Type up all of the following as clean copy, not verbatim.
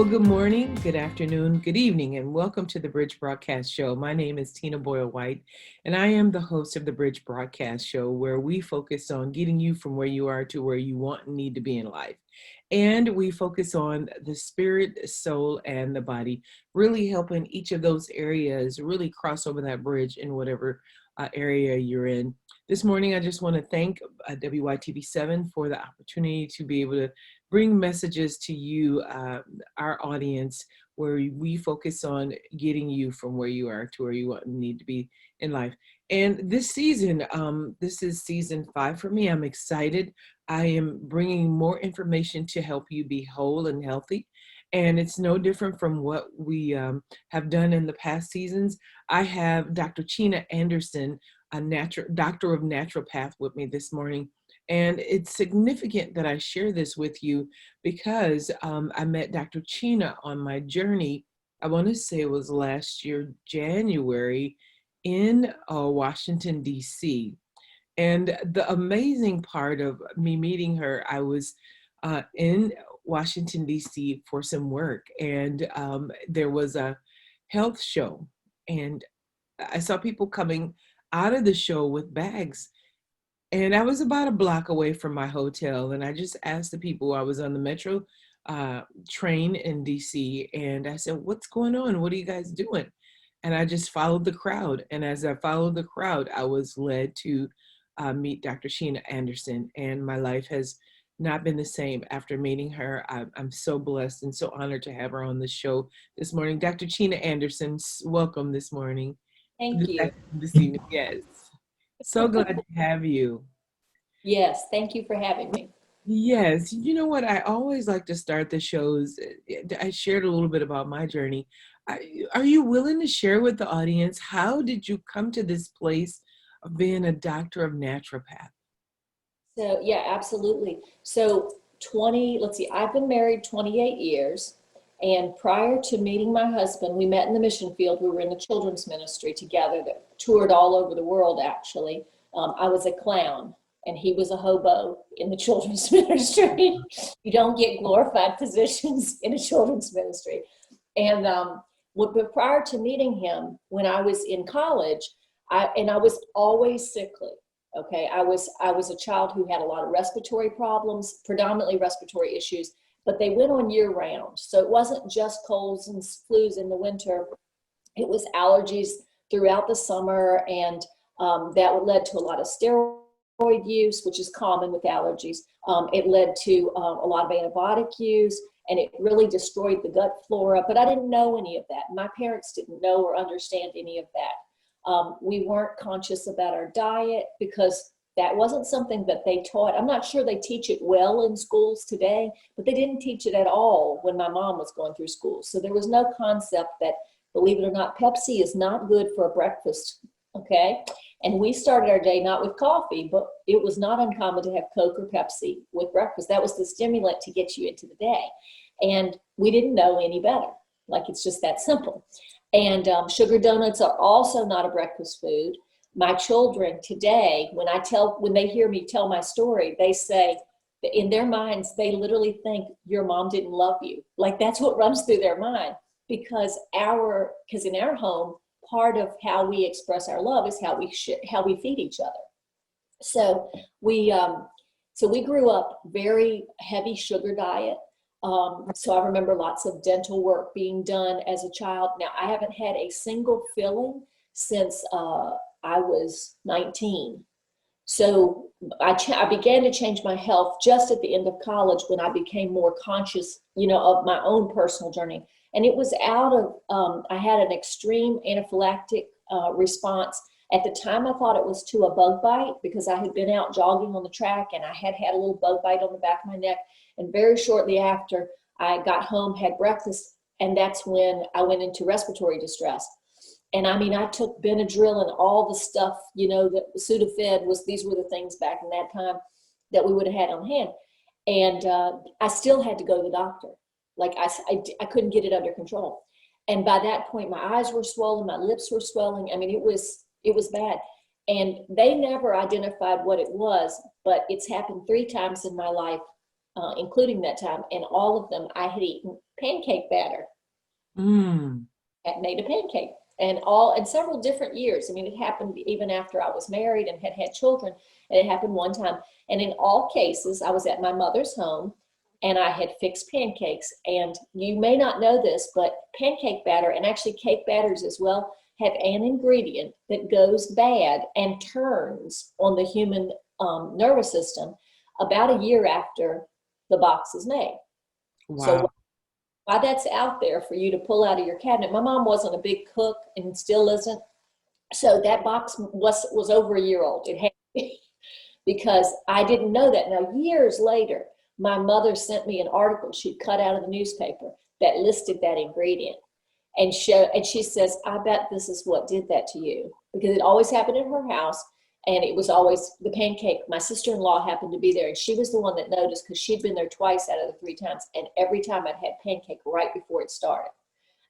Well, good morning, good afternoon, good evening, and welcome to the Bridge Broadcast Show. My name is Tina Boyle-White, and I am the host of the Bridge Broadcast Show, where we focus on getting you from where you are to where you want and need to be in life. And we focus on the spirit, soul, and the body, really helping each of those areas really cross over that bridge in whatever area you're in. This morning, I just want to thank wytv7 for the opportunity to be able to bring messages to you, our audience, where we focus on getting you from where you are to where you want and need to be in life. And this season, this is season 5 for me. I'm excited. I am bringing more information to help you be whole and healthy. And it's no different from what we have done in the past seasons. I have Dr. Chena Anderson, a doctor of naturopath, with me this morning. And it's significant that I share this with you because I met Dr. Chena on my journey. I want to say it was last year, January, in Washington, D.C. And the amazing part of me meeting her, I was in Washington, D.C. for some work, and there was a health show, and I saw people coming out of the show with bags. And I was about a block away from my hotel, and I just asked the people. I was on the metro train in DC, and I said, "What's going on? What are you guys doing?" And I just followed the crowd. And as I followed the crowd, I was led to meet Dr. Chena Anderson, and my life has not been the same after meeting her. I'm so blessed and so honored to have her on the show this morning. Dr. Chena Anderson, welcome this morning. Thank you. This evening, yes. So glad to have you. Yes, thank you for having me. Yes, you know what? I always like to start the shows. I shared a little bit about my journey. Are you willing to share with the audience, how did you come to this place of being a doctor of naturopath? So, yeah, absolutely. So, let's see, I've been married 28 years. And prior to meeting my husband, we met in the mission field. We were in the children's ministry together that toured all over the world, actually. I was a clown, and he was a hobo in the children's ministry. You don't get glorified positions in a children's ministry. And but prior to meeting him, when I was in college, I was always sickly. Okay, I was a child who had a lot of respiratory problems, predominantly respiratory issues, but they went on year round. So it wasn't just colds and flus in the winter. It was allergies throughout the summer, and that led to a lot of steroid use, which is common with allergies. It led to a lot of antibiotic use, and it really destroyed the gut flora, but I didn't know any of that. My parents didn't know or understand any of that. We weren't conscious about our diet because that wasn't something that they taught. I'm not sure they teach it well in schools today, but they didn't teach it at all when my mom was going through school. So there was no concept that, believe it or not, Pepsi is not good for a breakfast, okay? And we started our day not with coffee, but it was not uncommon to have Coke or Pepsi with breakfast. That was the stimulant to get you into the day. And we didn't know any better. Like, it's just that simple. And sugar donuts are also not a breakfast food. My children today, when they hear me tell my story, they say, in their minds, they literally think your mom didn't love you. Like, that's what runs through their mind, because in our home, part of how we express our love is how we feed each other. So we grew up very heavy sugar diet. So I remember lots of dental work being done as a child. Now, I haven't had a single filling since I was 19. So I began to change my health just at the end of college, when I became more conscious, of my own personal journey. And it was out of, I had an extreme anaphylactic response. At the time, I thought it was to a bug bite, because I had been out jogging on the track and I had a little bug bite on the back of my neck. And very shortly after, I got home, had breakfast, and that's when I went into respiratory distress. And I took Benadryl and all the stuff, that Sudafed these were the things back in that time that we would have had on hand. And I still had to go to the doctor. Like, I couldn't get it under control. And by that point, my eyes were swollen, my lips were swelling. It was bad. And they never identified what it was, but it's happened 3 times in my life. including that time, and all of them I had eaten pancake batter. Mm. Had made a pancake, and several different years. I mean, it happened even after I was married and had children, and it happened one time. And in all cases, I was at my mother's home and I had fixed pancakes. And you may not know this, but pancake batter, and actually cake batters as well, have an ingredient that goes bad and turns on the human nervous system about a year after the box is made. So Wow. why that's out there for you to pull out of your cabinet. My mom wasn't a big cook and still isn't. So that box was over a year old. It had to be, because I didn't know that. Now, years later, my mother sent me an article she'd cut out of the newspaper that listed that ingredient. And she says, I bet this is what did that to you, because it always happened in her house. And it was always the pancake. My sister-in-law happened to be there, and she was the one that noticed, because she'd been there twice out of the 3 times. And every time I'd had pancake right before it started.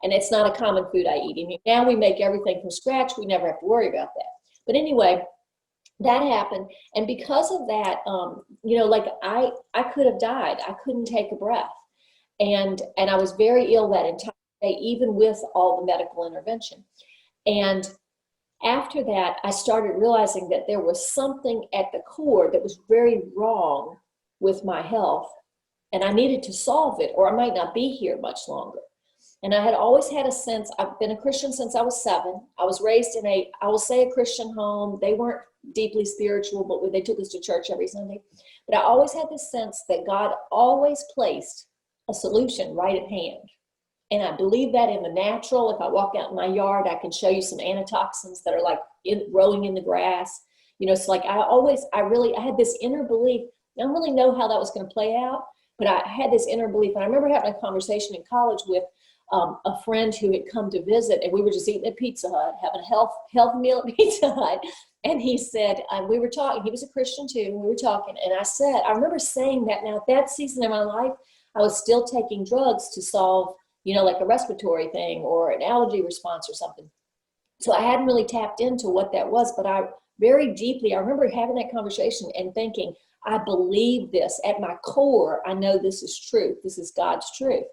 And it's not a common food I eat. I mean, now we make everything from scratch. We never have to worry about that. But anyway, that happened. And because of that, like I could have died. I couldn't take a breath. And I was very ill that entire day, even with all the medical intervention. And after that, I started realizing that there was something at the core that was very wrong with my health, and I needed to solve it, or I might not be here much longer. And I had always had a sense. I've been a Christian since I was 7. I was raised in I will say, a Christian home. They weren't deeply spiritual, but they took us to church every Sunday. But I always had this sense that God always placed a solution right at hand. And I believe that in the natural. If I walk out in my yard, I can show you some antitoxins that are like growing in the grass. It's like I had this inner belief. I don't really know how that was going to play out, but I had this inner belief. And I remember having a conversation in college with a friend who had come to visit, and we were just eating at Pizza Hut, having a health meal at Pizza Hut. And he said, we were talking, he was a Christian too, and we were talking. And I remember saying that. Now, at that season in my life, I was still taking drugs to solve, like a respiratory thing or an allergy response or something. So I hadn't really tapped into what that was, but I remember having that conversation and thinking, I believe this at my core. I know this is truth. This is God's truth.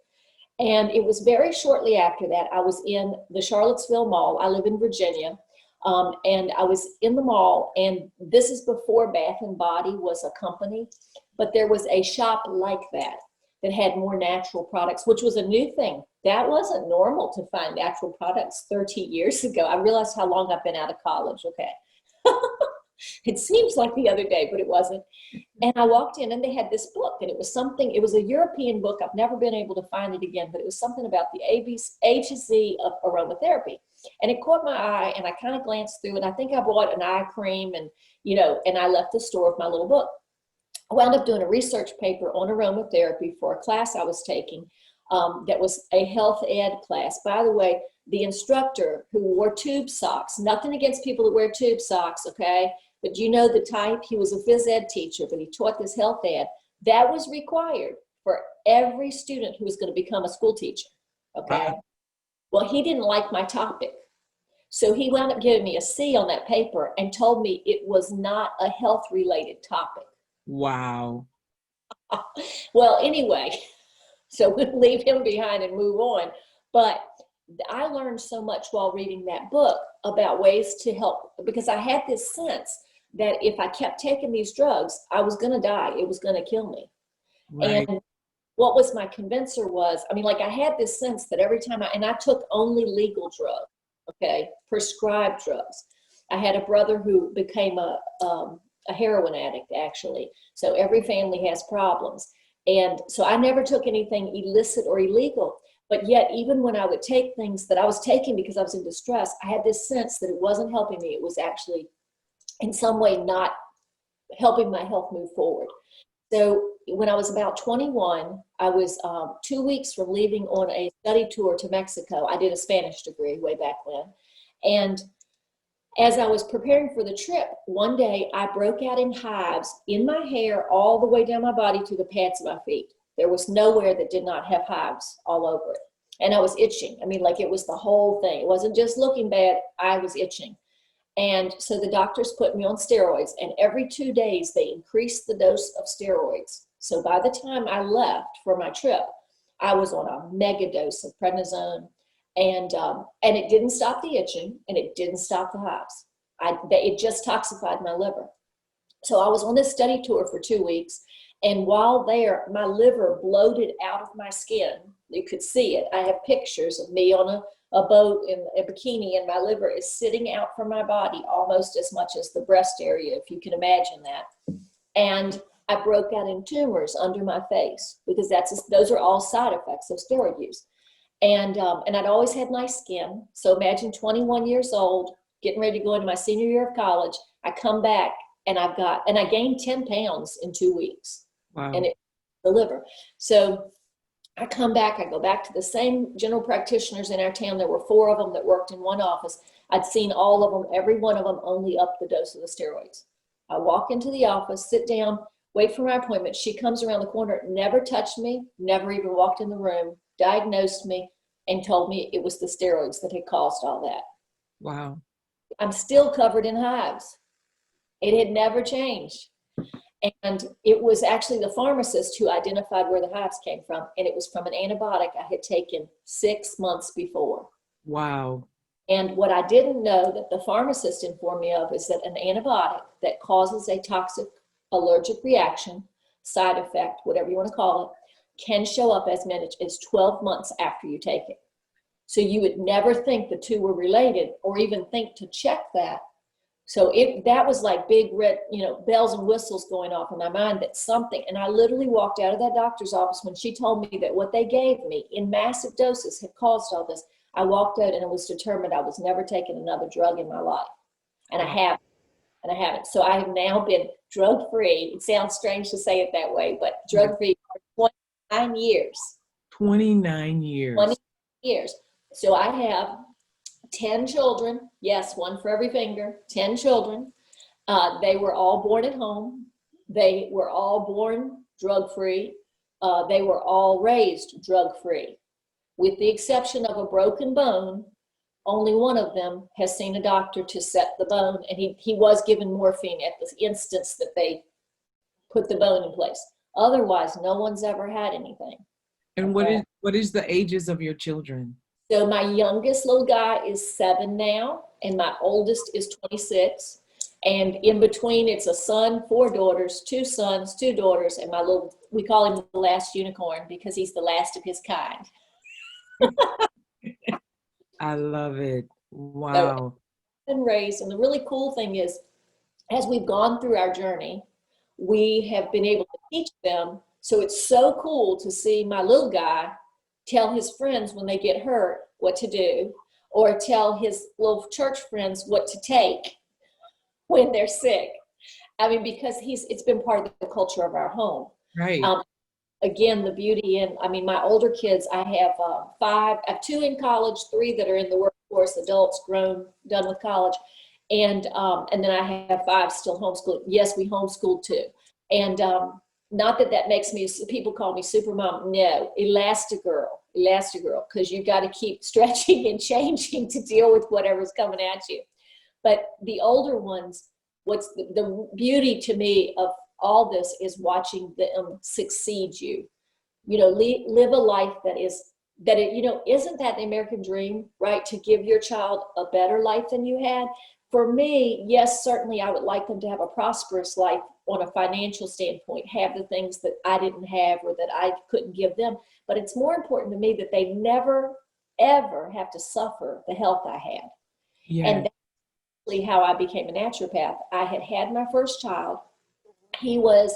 And it was very shortly after that, I was in the Charlottesville Mall. I live in Virginia. And I was in the mall, and this is before Bath and Body was a company, but there was a shop like that had more natural products, which was a new thing. That wasn't normal to find natural products 30 years ago. I realized how long I've been out of college. Okay. It seems like the other day, but it wasn't. And I walked in, and they had this book, and it was a European book. I've never been able to find it again, but it was something about the A to Z of aromatherapy. And it caught my eye, and I kind of glanced through it. I think I bought an eye cream, and I left the store with my little book. I wound up doing a research paper on aromatherapy for a class I was taking that was a health ed class. By the way, the instructor, who wore tube socks, nothing against people that wear tube socks, okay? But the type, he was a phys ed teacher, but he taught this health ed. That was required for every student who was going to become a school teacher, okay? Wow. Well, he didn't like my topic. So he wound up giving me a C on that paper and told me it was not a health-related topic. Wow. Well, anyway, so we'll leave him behind and move on. But I learned so much while reading that book about ways to help, because I had this sense that if I kept taking these drugs, I was going to die. It was going to kill me. Right. And what was my convincer was, I had this sense that every time I took only legal drugs, okay, prescribed drugs. I had a brother who became a heroin addict, actually. So every family has problems. And so I never took anything illicit or illegal. But yet, even when I would take things that I was taking because I was in distress, I had this sense that it wasn't helping me. It was actually in some way not helping my health move forward. So when I was about 21, I was 2 weeks from leaving on a study tour to Mexico. I did a Spanish degree way back when. And as I was preparing for the trip, one day I broke out in hives in my hair all the way down my body to the pads of my feet. There was nowhere that did not have hives all over it. And I was itching. It was the whole thing. It wasn't just looking bad. I was itching. And so the doctors put me on steroids. And every 2 days, they increased the dose of steroids. So by the time I left for my trip, I was on a mega dose of prednisone, and it didn't stop the itching, and it didn't stop the hives. It just toxified my liver. So I was on this study tour for 2 weeks, and while there, my liver bloated out of my skin. You could see it. I have pictures of me on a boat in a bikini, and my liver is sitting out from my body almost as much as the breast area, if you can imagine that. And I broke out in tumors under my face, because those are all side effects of steroid use. And I'd always had nice skin. So imagine 21 years old, getting ready to go into my senior year of college. I come back and I gained 10 pounds in 2 weeks. Wow. And the liver. So I come back, I go back to the same general practitioners in our town. There were 4 of them that worked in one office. I'd seen all of them, every one of them only upped the dose of the steroids. I walk into the office, sit down, wait for my appointment. She comes around the corner, never touched me, never even walked in the room, diagnosed me, and told me it was the steroids that had caused all that. Wow. I'm still covered in hives. It had never changed. And it was actually the pharmacist who identified where the hives came from. And it was from an antibiotic I had taken 6 months before. Wow. And what I didn't know that the pharmacist informed me of is that an antibiotic that causes a toxic allergic reaction, side effect, whatever you want to call it, can show up as many as 12 months after you take it. So you would never think the two were related, or even think to check that. So that was like big red, bells and whistles going off in my mind, that something, and I literally walked out of that doctor's office when she told me that what they gave me in massive doses had caused all this. I walked out and I was determined I was never taking another drug in my life. And I haven't. So I have now been drug-free. It sounds strange to say it that way, but drug-free for 29 years. 29 years. 20 years. So I have 10 children. Yes, one for every finger. 10 children. They were all born at home. They were all born drug-free. They were all raised drug-free. With the exception of a broken bone, only one of them has seen a doctor to set the bone, and he was given morphine at the instance that they put the bone in place. Otherwise, no one's ever had anything. And what is the ages of your children? So my youngest little guy is 7 now, and my oldest is 26. And in between, it's a son, 4 daughters, 2 sons, 2 daughters, and we call him the last unicorn because he's the last of his kind. I love it. Wow. So, been raised, and the really cool thing is, as we've gone through our journey, we have been able to teach them. So it's so cool to see my little guy tell his friends when they get hurt what to do, or tell his little church friends what to take when they're sick. I mean, because it's been part of the culture of our home. Right. Again, the beauty in, my older kids, I have 5, I have 2 in college, 3 that are in the workforce, adults, grown, done with college. And then I have 5 still homeschooled. Yes, we homeschooled too. And not that makes me, people call me super mom. No, Elastigirl, because you got to keep stretching and changing to deal with whatever's coming at you. But the older ones, what's the beauty to me of all this is watching them succeed you. Live a life isn't that the American dream, right? To give your child a better life than you had. For me, yes, certainly I would like them to have a prosperous life on a financial standpoint, have the things that I didn't have or that I couldn't give them. But it's more important to me that they never, ever have to suffer the health I had. Yeah. And that's really how I became a naturopath. I had my first child. He was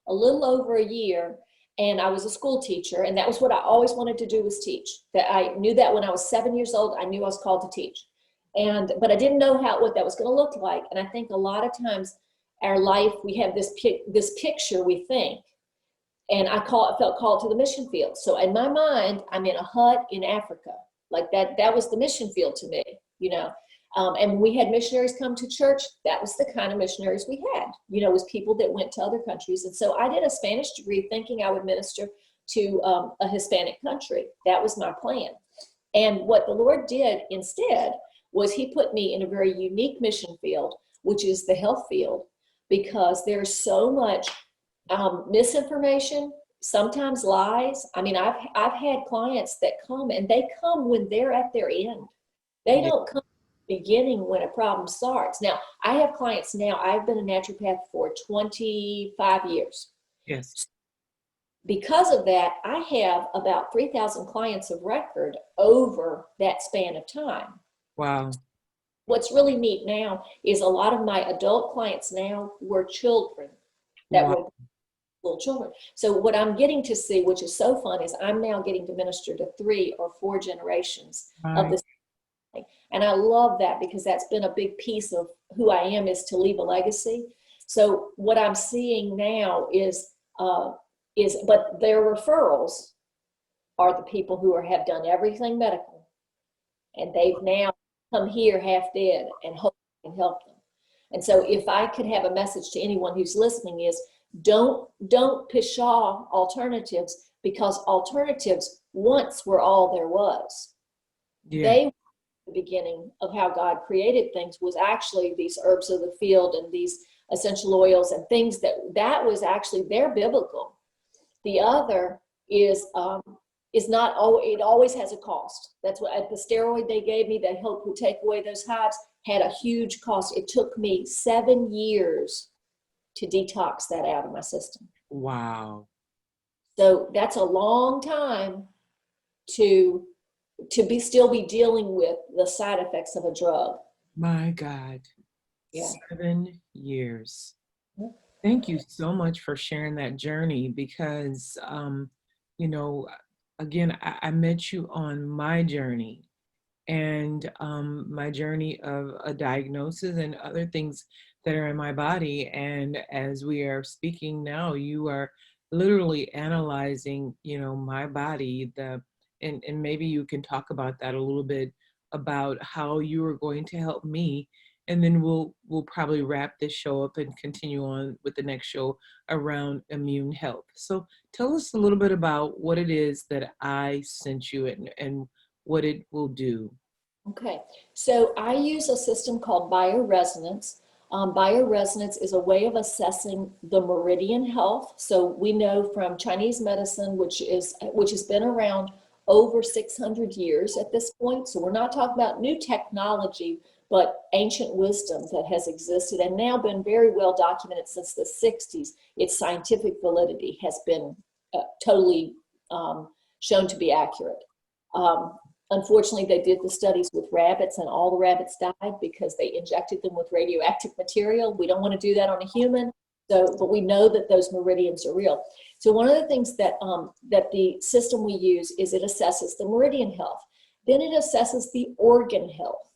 a little over a year, and I was a school teacher, and that was what I always wanted to do, was teach. That I knew that when I was 7 years old, I knew I was called to teach. But I didn't know what that was going to look like. And I think a lot of times our life, we have this picture we think, and I felt called to the mission field. So in my mind, I'm in a hut in Africa. Like that was the mission field to me, and when we had missionaries come to church, that was the kind of missionaries we had, was people that went to other countries. And so I did a Spanish degree thinking I would minister to a Hispanic country. That was my plan. And what the Lord did instead was he put me in a very unique mission field, which is the health field, because there's so much Misinformation, sometimes lies. I mean, I've had clients that come and they come when they're at their end. They Yeah. don't come at the beginning when a problem starts. Now, I have clients now. I've been a naturopath for 25 years. Yes. Because of that, I have about 3,000 clients of record over that span of time. Wow. What's really neat now is a lot of my adult clients now were children that Wow. were little children. So what I'm getting to see, which is so fun, is I'm now getting to minister to 3 or 4 generations of My, this. And I love that because that's been a big piece of who I am, is to leave a legacy. So what I'm seeing now but their referrals are the people who have done everything medical, and they've now come here half dead and hope I can help them. And so if I could have a message to anyone who's listening is don't pshaw alternatives, because alternatives once were all there was. yeah. They the beginning of how God created things was actually these herbs of the field and these essential oils and things that was actually, they're biblical. The other is not, it always has a cost. That's what the steroid they gave me, they hope would take away those hives, had a huge cost. It took me 7 years to detox that out of my system. Wow. So that's a long time to still be dealing with the side effects of a drug. My God. Yeah. 7 years. Thank you so much for sharing that journey because, you know, again, I met you on my journey and my journey of a diagnosis and other things that are in my body. And as we are speaking now, you are literally analyzing, my body, and maybe you can talk about that a little bit about how you are going to help me. And then we'll probably wrap this show up and continue on with the next show around immune health. So tell us a little bit about what it is that I sent you and what it will do. Okay, so I use a system called bioresonance. Bioresonance is a way of assessing the meridian health. So we know from Chinese medicine, which has been around over 600 years at this point. So we're not talking about new technology, but ancient wisdom that has existed and now been very well documented since the 60s. Its scientific validity has been totally shown to be accurate. Um, Unfortunately, they did the studies with rabbits and all the rabbits died because they injected them with radioactive material. We don't want to do that on a human. So, but we know that those meridians are real. So one of the things that the system we use is it assesses the meridian health. Then it assesses the organ health.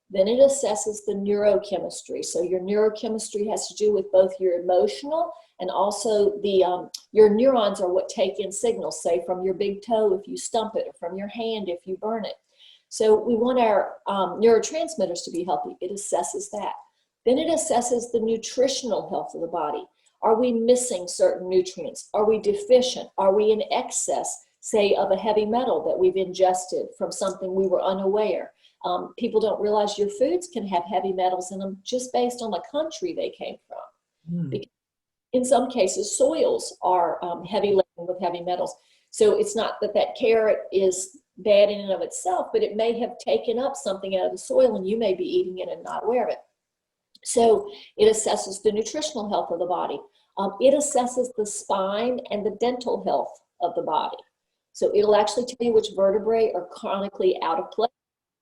Then it assesses the neurochemistry. So your neurochemistry has to do with both your emotional and also your neurons are what take in signals, say from your big toe if you stump it, or from your hand if you burn it. So we want our neurotransmitters to be healthy. It assesses that. Then it assesses the nutritional health of the body. Are we missing certain nutrients? Are we deficient? Are we in excess, say, of a heavy metal that we've ingested from something we were unaware? People don't realize your foods can have heavy metals in them just based on the country they came from. Hmm. Because in some cases, soils are heavy laden with heavy metals. So it's not that carrot is bad in and of itself, but it may have taken up something out of the soil and you may be eating it and not aware of it. So it assesses the nutritional health of the body. It assesses the spine and the dental health of the body. So it'll actually tell you which vertebrae are chronically out of place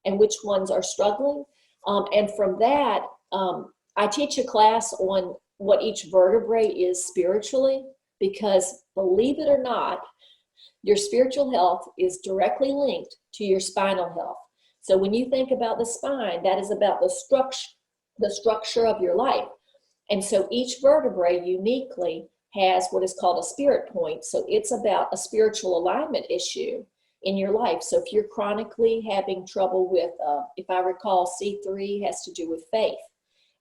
and which ones are struggling. And from that, I teach a class on what each vertebrae is spiritually, because believe it or not, your spiritual health is directly linked to your spinal health. So when you think about the spine, that is about the structure of your life. And so each vertebrae uniquely has what is called a spirit point. So it's about a spiritual alignment issue in your life. So if you're chronically having trouble with, if I recall, C3 has to do with faith.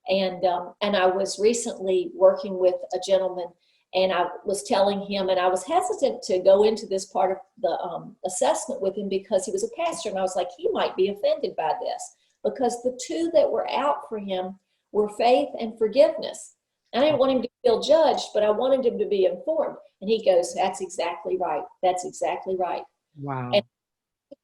And I was recently working with a gentleman, and I was telling him, and I was hesitant to go into this part of the assessment with him because he was a pastor, and I was like, he might be offended by this, because the two that were out for him were faith and forgiveness. I didn't want him to feel judged, but I wanted him to be informed. And he goes, that's exactly right. That's exactly right. And Wow.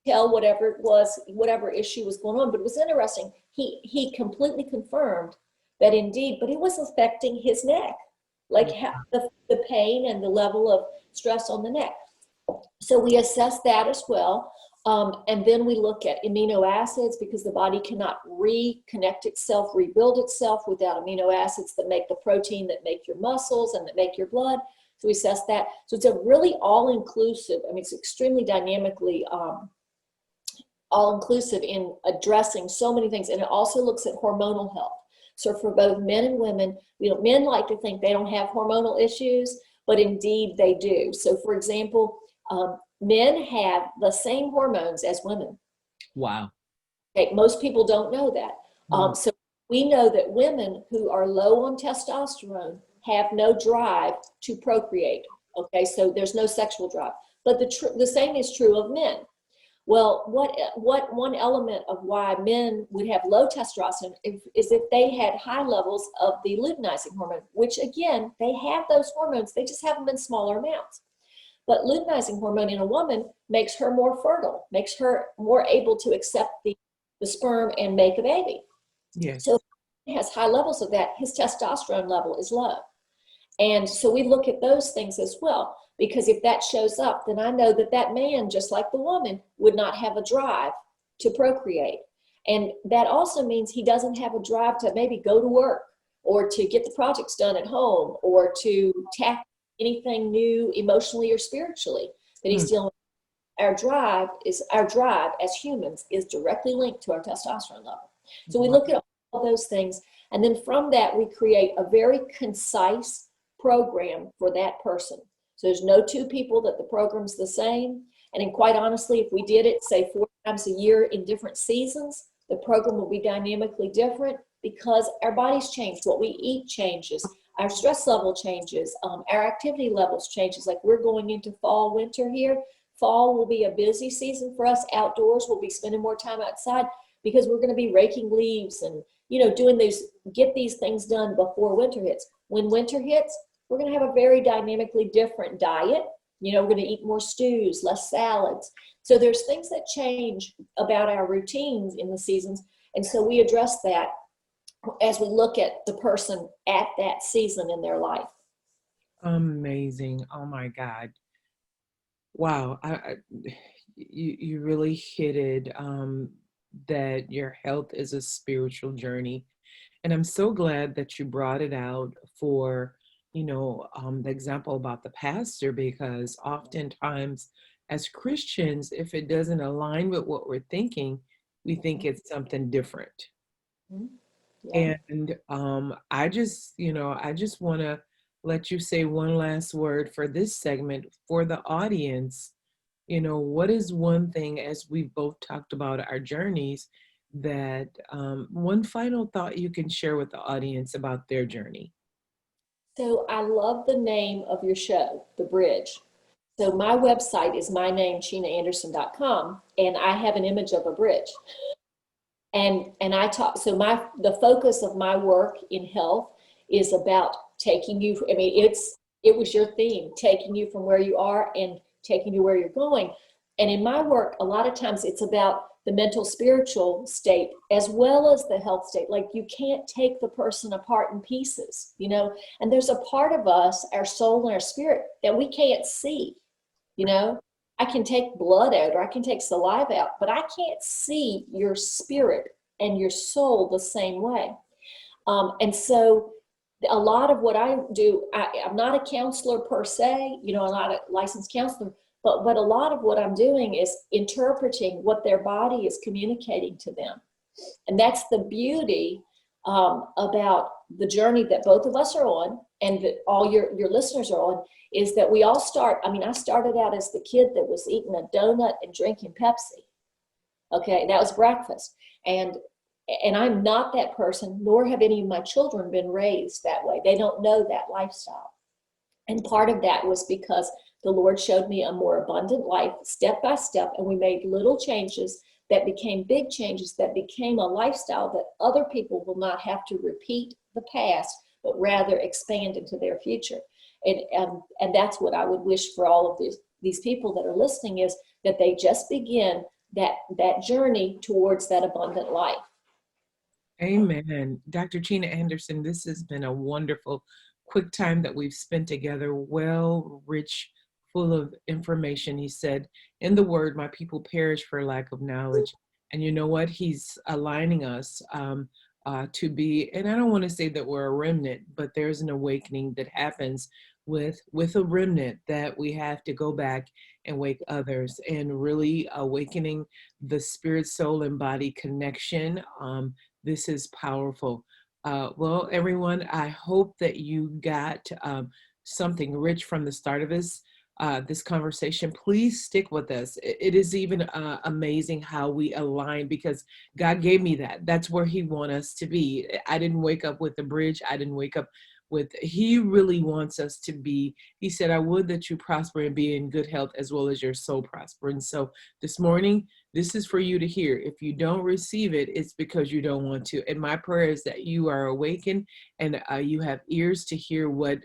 tell whatever it was, whatever issue was going on. But it was interesting. He completely confirmed that indeed, but it was affecting his neck, like the pain and the level of stress on the neck. So we assess that as well. And then we look at amino acids because the body cannot reconnect itself, rebuild itself without amino acids that make the protein that make your muscles and that make your blood. So we assess that. So it's a really all-inclusive, I mean, it's extremely dynamically all-inclusive in addressing so many things. And it also looks at hormonal health. So for both men and women, men like to think they don't have hormonal issues, but indeed they do. So for example, men have the same hormones as women. Wow. Okay, most people don't know that. So we know that women who are low on testosterone have no drive to procreate. Okay, so there's no sexual drive. But the same is true of men. Well, what one element of why men would have low testosterone is if they had high levels of the luteinizing hormone, which again, they have those hormones, they just have them in smaller amounts. But luteinizing hormone in a woman makes her more fertile, makes her more able to accept the sperm and make a baby. Yes. So if he has high levels of that, his testosterone level is low. And so we look at those things as well, because if that shows up, then I know that that man, just like the woman, would not have a drive to procreate. And that also means he doesn't have a drive to maybe go to work or to get the projects done at home or to tackle anything new emotionally or spiritually that he's dealing with. Our drive as humans is directly linked to our testosterone level. So we look at all those things, and then from that we create a very concise program for that person. So there's no two people that the program's the same. And then quite honestly, if we did it, say 4 times a year in different seasons, the program will be dynamically different because our bodies change. What we eat changes. Our stress level changes. Our activity levels changes. Like we're going into fall, winter here. Fall will be a busy season for us. Outdoors, we'll be spending more time outside because we're going to be raking leaves and, doing get these things done before winter hits. When winter hits, we're going to have a very dynamically different diet. We're going to eat more stews, less salads. So there's things that change about our routines in the seasons. And so we address that as we look at the person at that season in their life. Amazing. Oh my God. Wow. You really hit it, that your health is a spiritual journey. And I'm so glad that you brought it out for, the example about the pastor, because oftentimes as Christians, if it doesn't align with what we're thinking, we think it's something different. Yeah. And I just want to let you say one last word for this segment for the audience. What is one thing, as we've both talked about our journeys, that one final thought you can share with the audience about their journey? So I love the name of your show, The Bridge. So my website is mynamechinaanderson.com, and I have an image of a bridge. And I talk, so the focus of my work in health is about taking you, it was your theme, taking you from where you are and taking you where you're going. And in my work, a lot of times it's about the mental spiritual state as well as the health state. Like you can't take the person apart in pieces, and there's a part of us, our soul and our spirit, that we can't see. I can take blood out or I can take saliva out, but I can't see your spirit and your soul the same way. And so a lot of what I do, I'm not a counselor per se, I'm not a licensed counselor, but a lot of what I'm doing is interpreting what their body is communicating to them. And that's the beauty about the journey that both of us are on and that all your listeners are on, is that we all I started out as the kid that was eating a donut and drinking Pepsi. Okay, that was breakfast. And I'm not that person, nor have any of my children been raised that way. They don't know that lifestyle. And part of that was because the Lord showed me a more abundant life step by step, and we made little changes that became big changes that became a lifestyle that other people will not have to repeat the past, but rather expand into their future. And that's what I would wish for all of these people that are listening, is that they just begin that journey towards that abundant life. Amen. Dr. Gina Anderson, this has been a wonderful, quick time that we've spent together, well, rich, full of information. He said, in the word, my people perish for lack of knowledge. And you know what? He's aligning us to be, and I don't want to say that we're a remnant, but there's an awakening that happens with a remnant, that we have to go back and wake others, and really awakening the spirit, soul, and body connection. This is powerful. Well, everyone, I hope that you got something rich from the start of this conversation. Please stick with us. It is even amazing how we align, because God gave me that. That's where He wants us to be. I didn't wake up with the bridge. I didn't wake up with, He really wants us to be. He said, I would that you prosper and be in good health as well as your soul prosper. And so this morning, this is for you to hear. If you don't receive it, it's because you don't want to. And my prayer is that you are awakened, and you have ears to hear what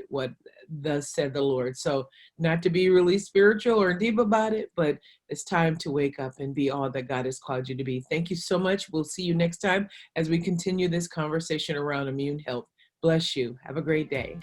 thus said the Lord. So not to be really spiritual or deep about it, but it's time to wake up and be all that God has called you to be. Thank you so much. We'll see you next time as we continue this conversation around immune health. Bless you. Have a great day.